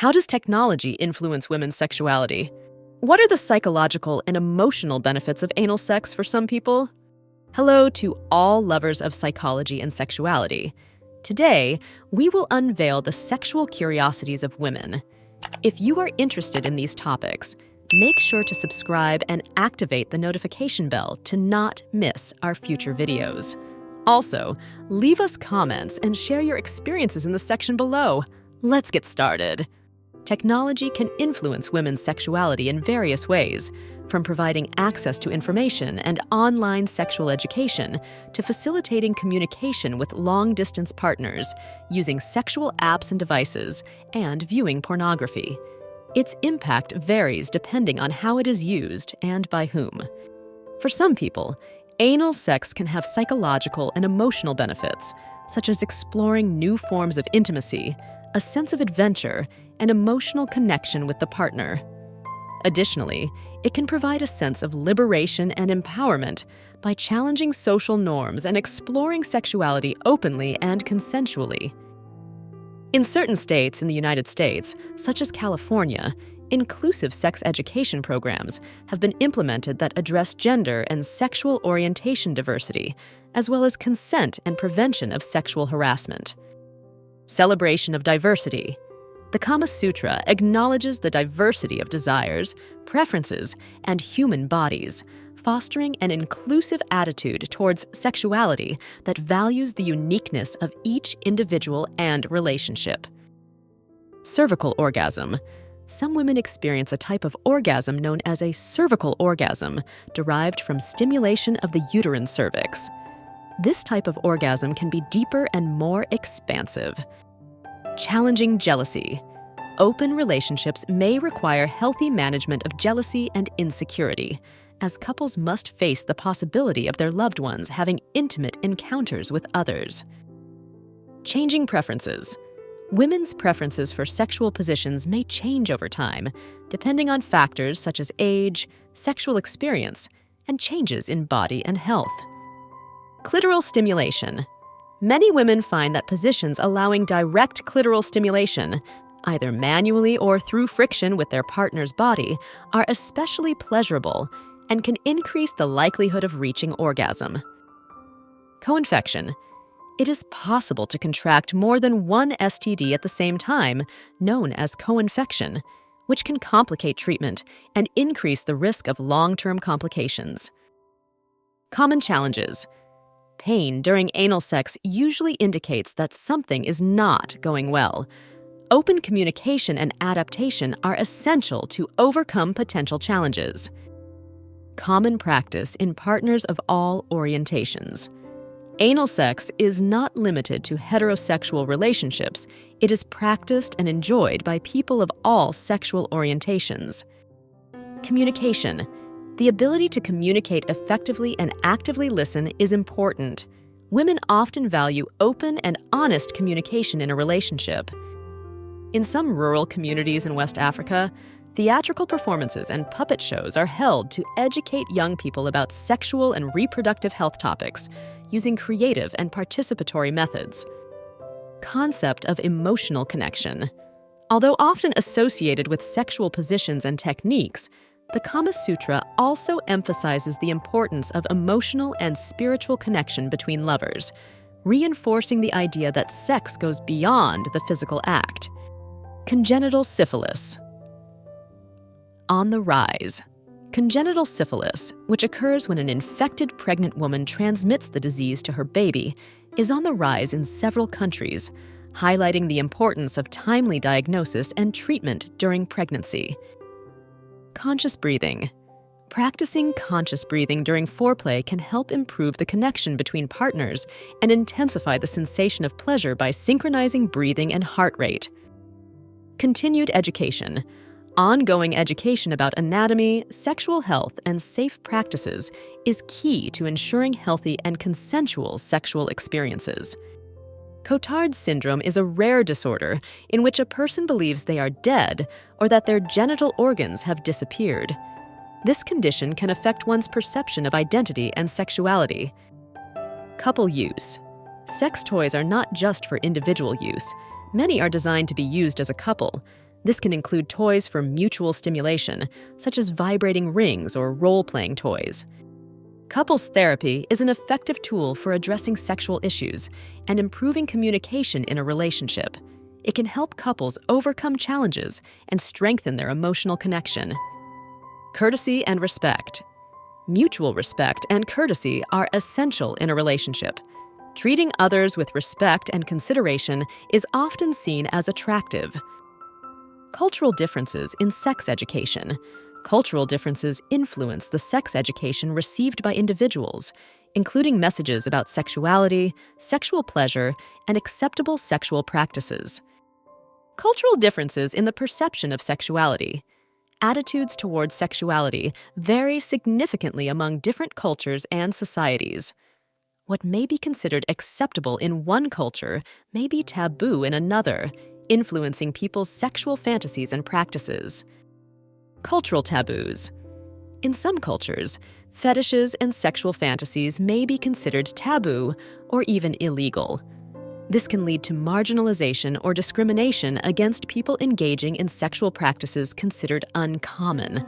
How does technology influence women's sexuality? What are the psychological and emotional benefits of anal sex for some people? Hello to all lovers of psychology and sexuality. Today, we will unveil the sexual curiosities of women. If you are interested in these topics, make sure to subscribe and activate the notification bell to not miss our future videos. Also, leave us comments and share your experiences in the section below. Let's get started. Technology can influence women's sexuality in various ways, from providing access to information and online sexual education to facilitating communication with long-distance partners, using sexual apps and devices, and viewing pornography. Its impact varies depending on how it is used and by whom. For some people, anal sex can have psychological and emotional benefits, such as exploring new forms of intimacy, a sense of adventure, and emotional connection with the partner. Additionally, it can provide a sense of liberation and empowerment by challenging social norms and exploring sexuality openly and consensually. In certain states in the United States, such as California, inclusive sex education programs have been implemented that address gender and sexual orientation diversity, as well as consent and prevention of sexual harassment. Celebration of diversity. The Kama Sutra acknowledges the diversity of desires, preferences, and human bodies, fostering an inclusive attitude towards sexuality that values the uniqueness of each individual and relationship. Cervical orgasm. Some women experience a type of orgasm known as a cervical orgasm, derived from stimulation of the uterine cervix. This type of orgasm can be deeper and more expansive. Challenging jealousy. Open relationships may require healthy management of jealousy and insecurity, as couples must face the possibility of their loved ones having intimate encounters with others. Changing preferences. Women's preferences for sexual positions may change over time, depending on factors such as age, sexual experience, and changes in body and health. Clitoral stimulation. Many women find that positions allowing direct clitoral stimulation, either manually or through friction with their partner's body, are especially pleasurable and can increase the likelihood of reaching orgasm. Co-infection. It is possible to contract more than one STD at the same time, known as co-infection, which can complicate treatment and increase the risk of long-term complications. Common challenges. Pain during anal sex usually indicates that something is not going well. Open communication and adaptation are essential to overcome potential challenges. Common practice in partners of all orientations. Anal sex is not limited to heterosexual relationships. It is practiced and enjoyed by people of all sexual orientations. Communication. The ability to communicate effectively and actively listen is important. Women often value open and honest communication in a relationship. In some rural communities in West Africa, theatrical performances and puppet shows are held to educate young people about sexual and reproductive health topics using creative and participatory methods. Concept of emotional connection. Although often associated with sexual positions and techniques, the Kama Sutra also emphasizes the importance of emotional and spiritual connection between lovers, reinforcing the idea that sex goes beyond the physical act. Congenital syphilis. On the rise. Congenital syphilis, which occurs when an infected pregnant woman transmits the disease to her baby, is on the rise in several countries, highlighting the importance of timely diagnosis and treatment during pregnancy. Conscious breathing. Practicing conscious breathing during foreplay can help improve the connection between partners and intensify the sensation of pleasure by synchronizing breathing and heart rate. Continued education. Ongoing education about anatomy, sexual health, and safe practices is key to ensuring healthy and consensual sexual experiences. Cotard's syndrome is a rare disorder in which a person believes they are dead or that their genital organs have disappeared. This condition can affect one's perception of identity and sexuality. Couple use. Sex toys are not just for individual use. Many are designed to be used as a couple. This can include toys for mutual stimulation, such as vibrating rings or role-playing toys. Couples therapy is an effective tool for addressing sexual issues and improving communication in a relationship. It can help couples overcome challenges and strengthen their emotional connection. Courtesy and respect. Mutual respect and courtesy are essential in a relationship. Treating others with respect and consideration is often seen as attractive. Cultural differences in sex education. Cultural differences influence the sex education received by individuals, including messages about sexuality, sexual pleasure, and acceptable sexual practices. Cultural differences in the perception of sexuality. Attitudes towards sexuality vary significantly among different cultures and societies. What may be considered acceptable in one culture may be taboo in another, influencing people's sexual fantasies and practices. Cultural taboos. In some cultures, fetishes and sexual fantasies may be considered taboo or even illegal. This can lead to marginalization or discrimination against people engaging in sexual practices considered uncommon.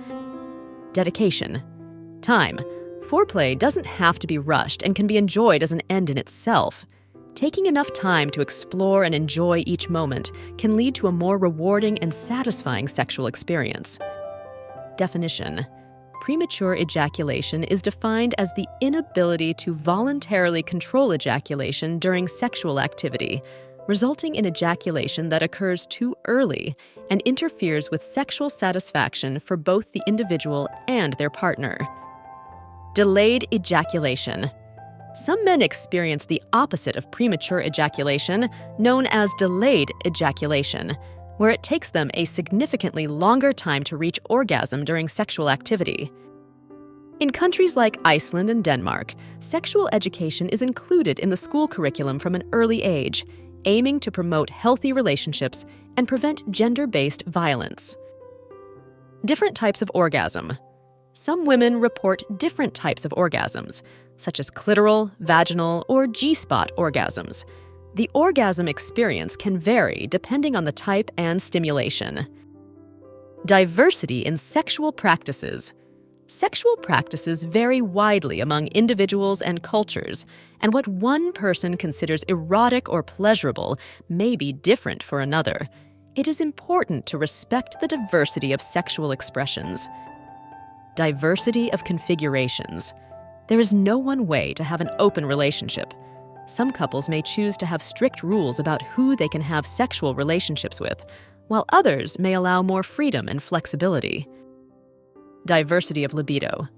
Dedication. Time. Foreplay doesn't have to be rushed and can be enjoyed as an end in itself. Taking enough time to explore and enjoy each moment can lead to a more rewarding and satisfying sexual experience. Definition. Premature ejaculation is defined as the inability to voluntarily control ejaculation during sexual activity, resulting in ejaculation that occurs too early and interferes with sexual satisfaction for both the individual and their partner. Delayed ejaculation. Some men experience the opposite of premature ejaculation, known as delayed ejaculation, where it takes them a significantly longer time to reach orgasm during sexual activity. In countries like Iceland and Denmark, sexual education is included in the school curriculum from an early age, aiming to promote healthy relationships and prevent gender-based violence. Different types of orgasm. Some women report different types of orgasms, such as clitoral, vaginal, or G-spot orgasms. The orgasm experience can vary depending on the type and stimulation. Diversity in sexual practices. Sexual practices vary widely among individuals and cultures, and what one person considers erotic or pleasurable may be different for another. It is important to respect the diversity of sexual expressions. Diversity of configurations. There is no one way to have an open relationship. Some couples may choose to have strict rules about who they can have sexual relationships with, while others may allow more freedom and flexibility. Diversity of libido.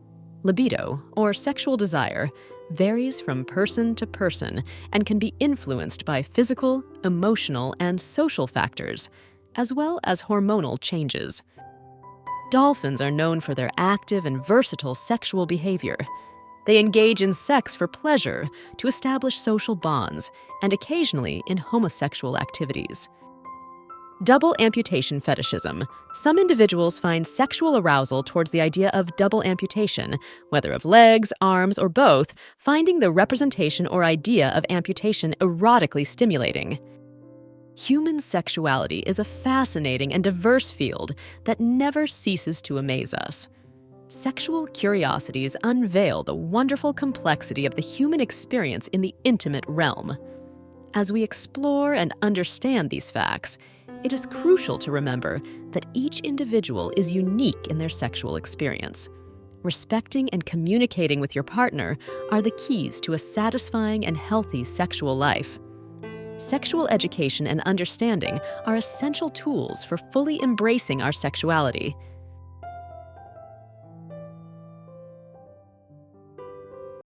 Libido, or sexual desire, varies from person to person and can be influenced by physical, emotional, and social factors, as well as hormonal changes. Dolphins are known for their active and versatile sexual behavior. They engage in sex for pleasure, to establish social bonds, and occasionally in homosexual activities. Double amputation fetishism. Some individuals find sexual arousal towards the idea of double amputation, whether of legs, arms, or both, finding the representation or idea of amputation erotically stimulating. Human sexuality is a fascinating and diverse field that never ceases to amaze us. Sexual curiosities unveil the wonderful complexity of the human experience in the intimate realm. As we explore and understand these facts, it is crucial to remember that each individual is unique in their sexual experience. Respecting and communicating with your partner are the keys to a satisfying and healthy sexual life. Sexual education and understanding are essential tools for fully embracing our sexuality.